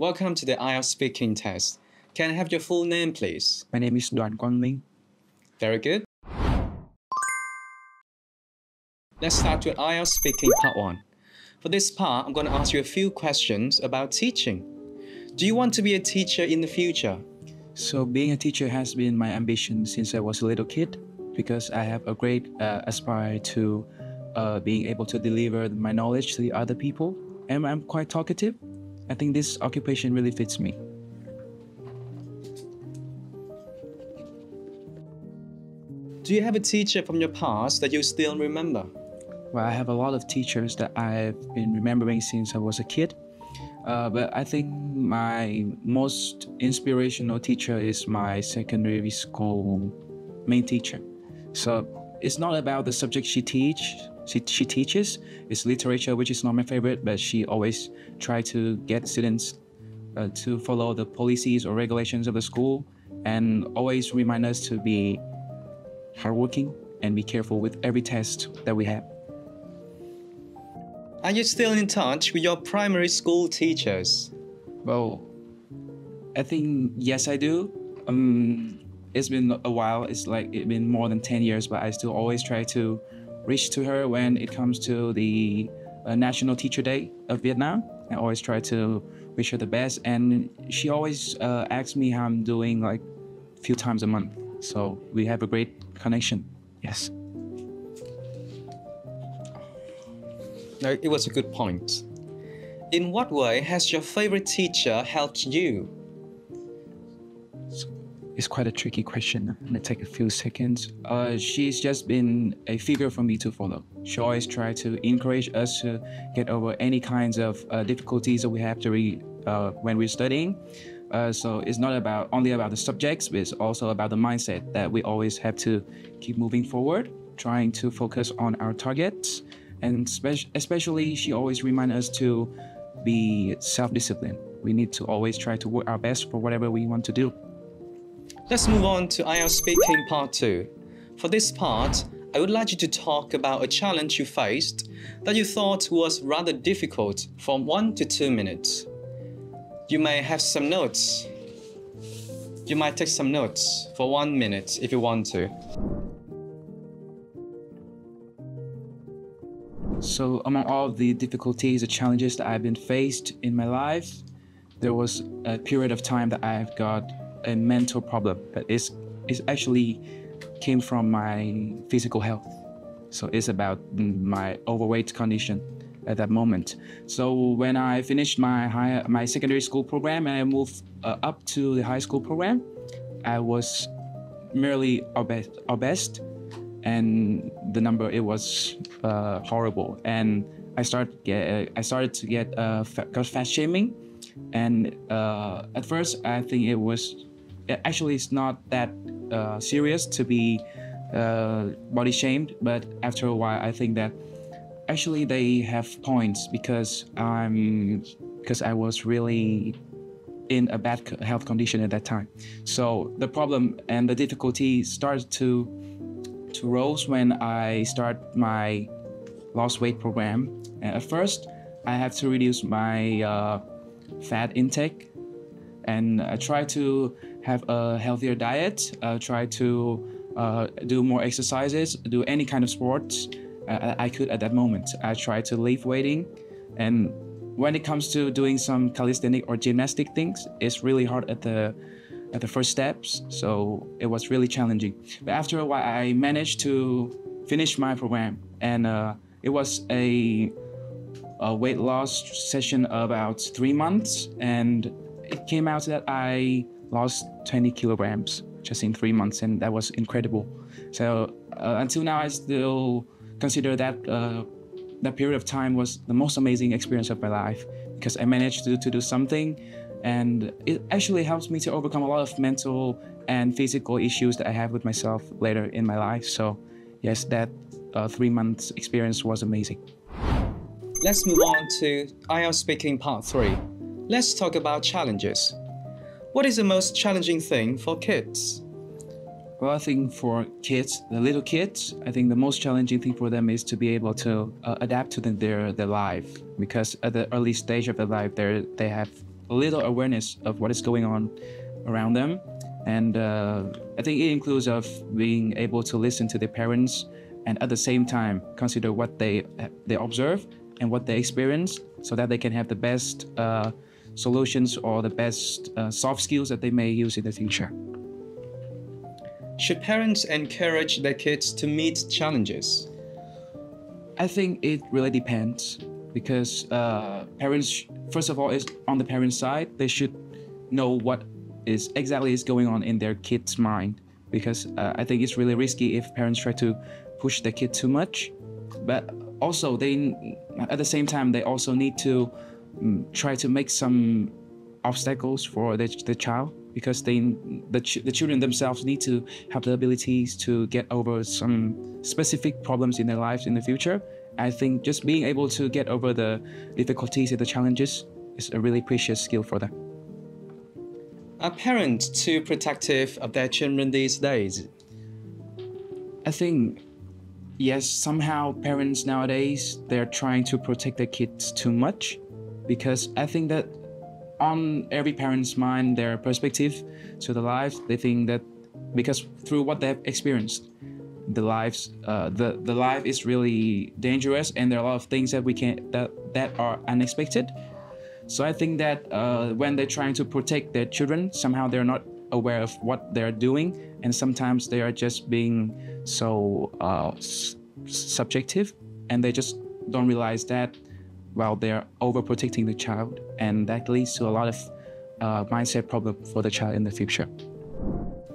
Welcome to the IELTS speaking test. Can I have your full name, please? My name is Đoàn Quang Minh. Very good. Let's start with IELTS speaking part 1. For this part, I'm going to ask you a few questions about teaching. Do you want to be a teacher in the future? So being a teacher has been my ambition since I was a little kid, because I have a great aspire to being able to deliver my knowledge to the other people. And I'm quite talkative. I think this occupation really fits me. Do you have a teacher from your past that you still remember? Well, I have a lot of teachers that I've been remembering since I was a kid. But I think my most inspirational teacher is my secondary school main teacher. So it's not about the subject she teaches. It's literature, which is not my favorite, but she always tries to get students to follow the policies or regulations of the school, and always remind us to be hardworking and be careful with every test that we have. Are you still in touch with your primary school teachers? Well, I think yes, I do. It's been a while. It's been more than 10 years, but I still always try to reach to her when it comes to the National Teacher Day of Vietnam. I always try to wish her the best, and she always asks me how I'm doing like a few times a month. So we have a great connection. Yes. No, it was a good point. In what way has your favorite teacher helped you? It's quite a tricky question. I'm gonna take a few seconds. She's just been a figure for me to follow. She always tries to encourage us to get over any kinds of difficulties that we have to when we're studying. So it's not only about the subjects, but it's also about the mindset that we always have to keep moving forward, trying to focus on our targets. And especially, she always reminds us to be self-disciplined. We need to always try to work our best for whatever we want to do. Let's move on to IELTS speaking part 2. For this part, I would like you to talk about a challenge you faced that you thought was rather difficult from 1 to 2 minutes. You may have some notes. You might take some notes for 1 minute if you want to. So among all the difficulties, the challenges that I've been faced in my life, there was a period of time that I've got a mental problem, but it's actually came from my physical health. So it's about my overweight condition at that moment. So when I finished my secondary school program and I moved up to the high school program, I was merely obese, and the number, it was horrible. And I started to get fat shaming, and at first I think it's not that serious to be body shamed, but after a while I think that actually they have points, because I was really in a bad health condition at that time. So the problem and the difficulty started to rose when I start my lost weight program. And at first, I have to reduce my fat intake, and I try to have a healthier diet, try to do more exercises, do any kind of sports I could at that moment. I try to lift weighting, and when it comes to doing some calisthenic or gymnastic things, it's really hard at the first steps, so it was really challenging. But after a while, I managed to finish my program, and it was a weight loss session about 3 months, and it came out that I lost 20 kilograms just in 3 months, and that was incredible. So until now, I still consider that that period of time was the most amazing experience of my life, because I managed to do something, and it actually helps me to overcome a lot of mental and physical issues that I have with myself later in my life. So yes, that 3 months experience was amazing. Let's move on to IELTS speaking part 3. Let's talk about challenges. What is the most challenging thing for kids? Well, I think for kids, the little kids, I think the most challenging thing for them is to be able to adapt to their life, because at the early stage of their life, they have a little awareness of what is going on around them. And I think it includes of being able to listen to their parents and at the same time consider what they observe and what they experience so that they can have the best solutions or the best soft skills that they may use in the future. Should parents encourage their kids to meet challenges? I think it really depends because parents, first of all, is on the parent side, they should know what exactly is going on in their kid's mind, because I think it's really risky if parents try to push their kid too much. But also at the same time, they also need to try to make some obstacles for the child, because the children themselves need to have the abilities to get over some specific problems in their lives in the future. I think just being able to get over the difficulties and the challenges is a really precious skill for them. Are parents too protective of their children these days? I think, yes, somehow parents nowadays, they're trying to protect their kids too much, because I think that on every parent's mind, their perspective to the lives, they think that because through what they've experienced, the life is really dangerous, and there are a lot of things that that are unexpected. So I think that when they're trying to protect their children, somehow they're not aware of what they're doing, and sometimes they are just being so subjective, and they just don't realize that while they're overprotecting the child, and that leads to a lot of mindset problem for the child in the future.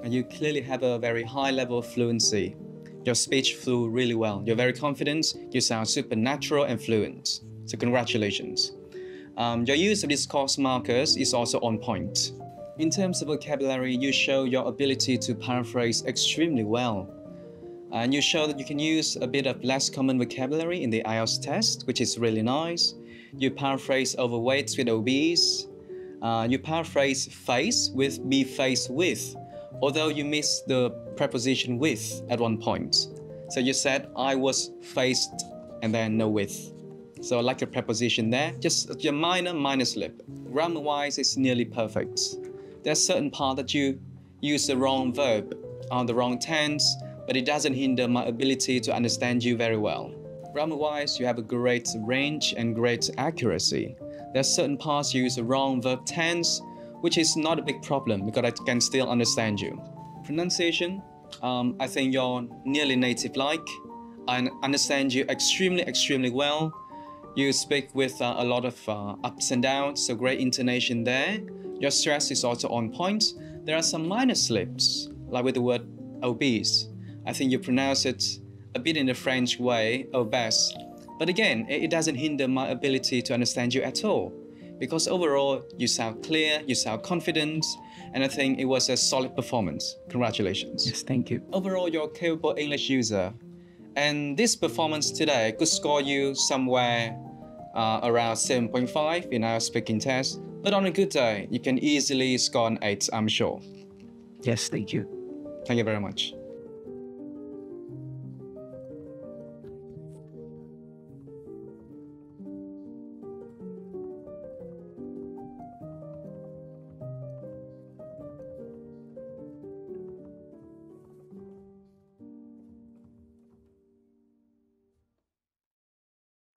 And you clearly have a very high level of fluency. Your speech flew really well. You're very confident. You sound supernatural and fluent. So congratulations. Your use of discourse markers is also on point. In terms of vocabulary, you show your ability to paraphrase extremely well. And you show that you can use a bit of less common vocabulary in the IELTS test, which is really nice. You paraphrase overweight with obese. You paraphrase face with be faced with, although you missed the preposition with at one point. So you said, I was faced, and then no with. So I like the preposition there, just your minor slip. Grammar-wise, it's nearly perfect. There's certain part that you use the wrong verb on the wrong tense, but it doesn't hinder my ability to understand you very well. Grammar-wise, you have a great range and great accuracy. There's certain parts you use the wrong verb tense, which is not a big problem because I can still understand you. Pronunciation, I think you're nearly native-like. I understand you extremely well. You speak with a lot of ups and downs, so great intonation there. Your stress is also on point. There are some minor slips, like with the word obese. I think you pronounce it a bit in the French way, obese. But again, it doesn't hinder my ability to understand you at all, because overall, you sound clear, you sound confident, and I think it was a solid performance. Congratulations. Yes, thank you. Overall, you're a capable English user. And this performance today could score you somewhere around 7.5 in our speaking test. But on a good day, you can easily score an 8, I'm sure. Yes, thank you. Thank you very much.